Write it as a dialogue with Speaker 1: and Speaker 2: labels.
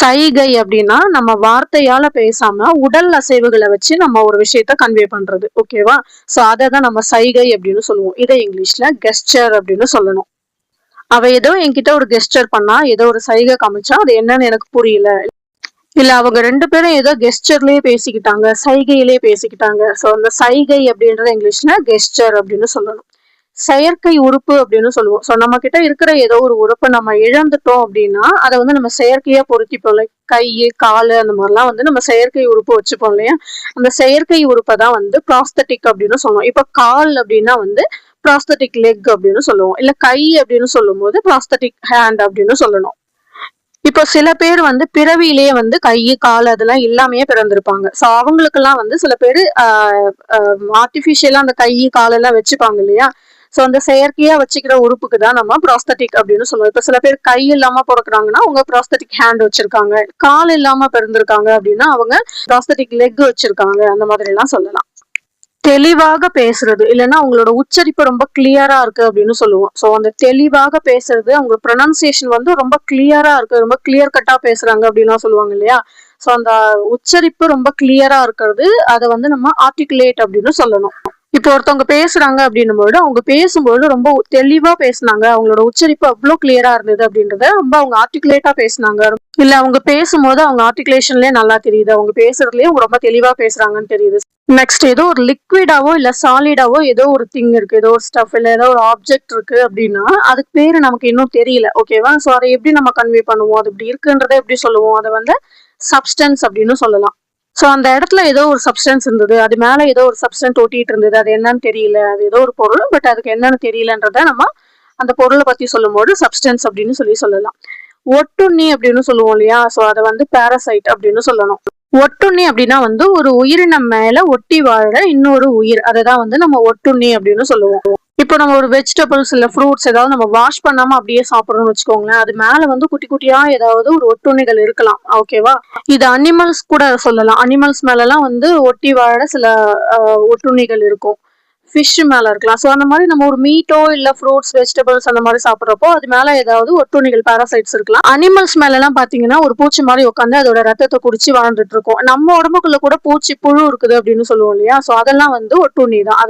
Speaker 1: சைகை அப்படின்னா நம்ம வார்த்தையால பேசாம உடல் அசைவுகளை வச்சு நம்ம ஒரு விஷயத்த கன்வே பண்றது. ஓகேவா? சோ அதை தான் நம்ம சைகை அப்படின்னு சொல்லுவோம். இதை இங்கிலீஷ்ல கெஸ்டர் அப்படின்னு சொல்லணும். அவ ஏதோ என்கிட்ட ஒரு கெஸ்டர் பண்ணா, ஏதோ ஒரு சைகை காமிச்சா, அது என்னன்னு எனக்கு புரியல. இல்ல அவங்க ரெண்டு பேரும் ஏதோ கெஸ்டர்லயே பேசிக்கிட்டாங்க, சைகையிலேயே பேசிக்கிட்டாங்க. சோ அந்த சைகை அப்படின்றத இங்கிலீஷ்ல கெஸ்டர் அப்படின்னு சொல்லணும். செயற்கை உறுப்பு அப்படின்னு சொல்லுவோம். சோ நம்ம கிட்ட இருக்கிற ஏதோ ஒரு உறுப்பை நம்ம இழந்துட்டோம் அப்படின்னா அதை வந்து நம்ம செயற்கையா பொருத்திப்போம். லைக் கை, காலு அந்த மாதிரிலாம் வந்து நம்ம செயற்கை உறுப்பு வச்சுப்போம் இல்லையா? அந்த செயற்கை உறுப்பை தான் வந்து ப்ராஸ்தட்டிக் அப்படின்னு சொல்லுவோம். இப்ப கால் அப்படின்னா வந்து ப்ராஸ்தட்டிக் லெக் அப்படின்னு சொல்லுவோம். இல்ல கை அப்படின்னு சொல்லும் போது ப்ராஸ்தட்டிக் ஹேண்ட் அப்படின்னு சொல்லணும். இப்போ சில பேர் வந்து பிறவியிலேயே வந்து கை, கால் அதெல்லாம் இல்லாமையே பிறந்திருப்பாங்க. சோ அவங்களுக்கெல்லாம் வந்து சில பேர் ஆர்டிபிஷியலா அந்த கை, கால் எல்லாம் வச்சுப்பாங்க இல்லையா? சோ அந்த செயற்கையா வச்சுக்கிற உறுப்புக்கு தான் நம்ம ப்ராஸ்தட்டிக் அப்படின்னு சொல்லுவோம். இப்ப சில பேர் கை இல்லாம பிறக்குறாங்கன்னா அவங்க ப்ராஸ்தட்டிக் ஹேண்ட் வச்சிருக்காங்க. கால் இல்லாம பிறந்திருக்காங்க அப்படின்னா அவங்க ப்ராஸ்தட்டிக் லெக் வச்சிருக்காங்க. அந்த மாதிரி எல்லாம் சொல்லலாம். தெளிவாக பேசுறது இல்லைன்னா அவங்களோட உச்சரிப்பு ரொம்ப கிளியரா இருக்கு அப்படின்னு சொல்லுவோம். ஸோ அந்த தெளிவாக பேசுறது, அவங்க ப்ரொனன்சியேஷன் வந்து ரொம்ப கிளியரா இருக்கு, ரொம்ப கிளியர் கட்டா பேசுறாங்க அப்படின்லாம் சொல்லுவாங்க இல்லையா? ஸோ அந்த உச்சரிப்பு ரொம்ப கிளியரா இருக்கிறது, அதை வந்து நம்ம ஆர்டிகுலேட் அப்படின்னு சொல்லணும். இப்போ ஒருத்தவங்க பேசுறாங்க அப்படின்னும் போது அவங்க பேசும்போது ரொம்ப தெளிவா பேசினாங்க, அவங்களோட உச்சரிப்பு அவ்வளோ கிளியரா இருந்தது அப்படின்றத ரொம்ப அவங்க ஆர்டிகுலேட்டா பேசினாங்க. இல்ல அவங்க பேசும்போது அவங்க ஆர்டிகுலேஷன்லயே நல்லா தெரியுது, அவங்க பேசுறதுலயே அவங்க ரொம்ப தெளிவா பேசுறாங்கன்னு தெரியுது. நெக்ஸ்ட் ஏதோ ஒரு லிக்விடாவோ இல்ல சாலிடாவோ ஏதோ ஒரு திங் இருக்கு, ஏதோ ஒரு ஸ்டஃப் இல்ல ஏதோ ஒரு ஆப்ஜெக்ட் இருக்கு அப்படின்னா அதுக்கு பேரு நமக்கு இன்னும் தெரியல. ஓகேவா? சோ அதை எப்படி நம்ம கன்வே பண்ணுவோம், அது இப்படி இருக்குன்றதை எப்படி சொல்லுவோம், அதை வந்து சப்ஸ்டன்ஸ் அப்படின்னு சொல்லலாம். சோ அந்த இடத்துல ஏதோ ஒரு சப்ஸ்டன்ஸ் இருந்தது, அது மேல ஏதோ ஒரு சப்ஸ்டன்ஸ் ஒட்டிட்டு இருந்தது, அது என்னன்னு தெரியல, அது ஏதோ ஒரு பொருள் பட் அதுக்கு என்னன்னு தெரியலன்றத நம்ம அந்த பொருளை பத்தி சொல்லும் போது சப்ஸ்டன்ஸ் அப்படின்னு சொல்லலாம். ஒட்டுண்ணி அப்படின்னு சொல்லுவோம் இல்லையா? சோ அதை வந்து பாரசைட் அப்படின்னு சொல்லணும். ஒட்டுண்ணி அப்படின்னா வந்து ஒரு உயிரினம் மேல ஒட்டி வாழ இன்னொரு உயிர், அததான் வந்து நம்ம ஒட்டுண்ணி அப்படின்னு சொல்லுவோம். இப்போ நம்ம ஒரு வெஜிடபிள்ஸ் இல்ல ஃப்ரூட்ஸ் ஏதாவது நம்ம வாஷ் பண்ணாம அப்படியே சாப்பிடறோம்னு வச்சுக்கோங்களேன், அது மேல வந்து குட்டி குட்டியா ஏதாவது ஒரு ஒட்டுண்ணிகள் இருக்கலாம். ஓகேவா? இது அனிமல்ஸ் கூட சொல்லலாம். அனிமல்ஸ் மேல எல்லாம் வந்து ஒட்டி வாழ சில ஒட்டுண்ணிகள் இருக்கும். ஃபிஷ் மேல இருக்கலாம். ஸோ அந்த மாதிரி நம்ம ஒரு மீட்டோ இல்ல ஃப்ரூட்ஸ், வெஜிடபிள்ஸ் அந்த மாதிரி சாப்பிட்றப்போ அது மேல ஏதாவது ஒட்டுண்ணிகள், பாராசைட்ஸ் இருக்கலாம். அனிமல்ஸ் மேல எல்லாம் பாத்தீங்கன்னா ஒரு பூச்சி மாதிரி உட்காந்து அதோட ரத்தத்தை குடிச்சு வாழ்ந்துட்டு இருக்கும். நம்ம உடம்புக்குள்ள கூட பூச்சி புழு இருக்குது அப்படின்னு சொல்லுவோம் இல்லையா? ஸோ அதெல்லாம் வந்து ஒட்டுண்ணி தான்.